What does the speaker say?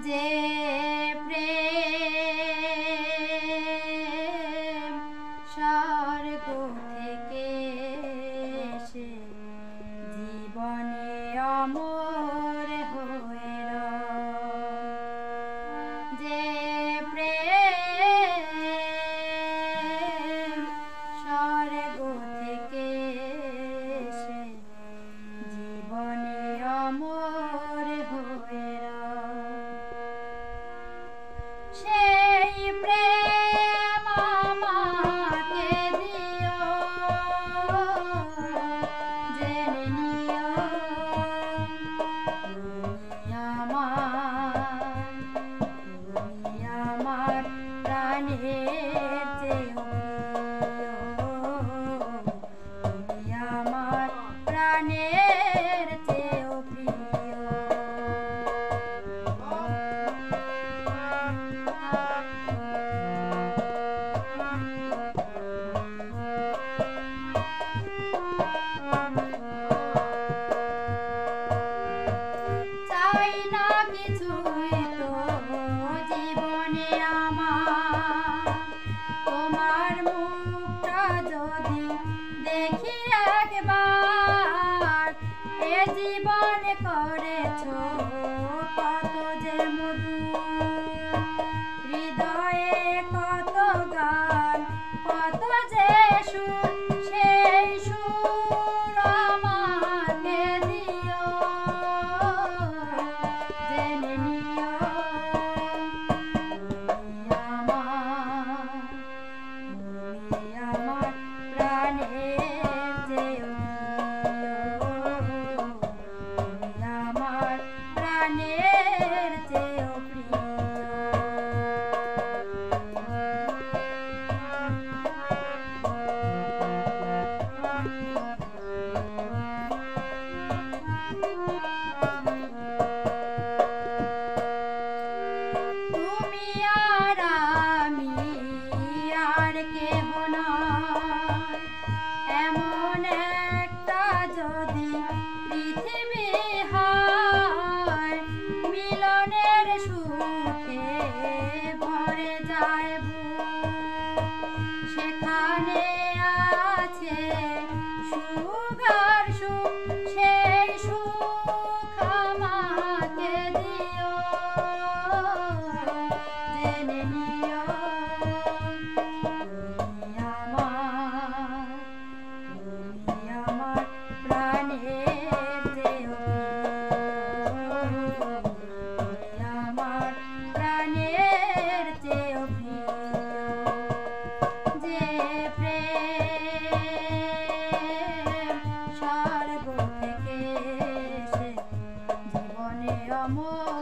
যে প্রেম স্বর্গ থেকে এসে জীবনে অমর হয়ে রয়। যে প্রেম স্বর্গ থেকে এসে জীবনে অমর হয়ে রয়। সেই প্রেম আমাকে দিও, জেনে নিও তুমি আমার প্রাণের চেয়েও প্রিয়, তুমি আমার প্রাণের চেয়েও প্রিয়। চাই না কিছুই তো জীবনে আমার, তোমার মুখটা যদি দেখি একবার, এ জীবন করেছো কত যে মধুর, হৃদয়ে কত গান কত যে সুর, সেই সুর আমাকে দিও, জেনে নিও তুমি আমার প্রাণের চেয়েও প্রিয়, তুমি আমার প্রাণের চেয়েও প্রিয়। তুমি আর আমি আর কেহ নয়, এমন একটা যদি পৃথিবী হয়, মিলনের সুখে ভরে যায় বুক, সেখানে আছে সুখ আর সুখ, সেই সুখ আমাকে দিও, জেনে নিও তুমি আমার প্রাণের চেয়েও প্রিয়, তুমি আমার প্রাণের চেয়েও প্রিয়। যে প্রেম স্বর্গ থেকে এসে জীবনে অমর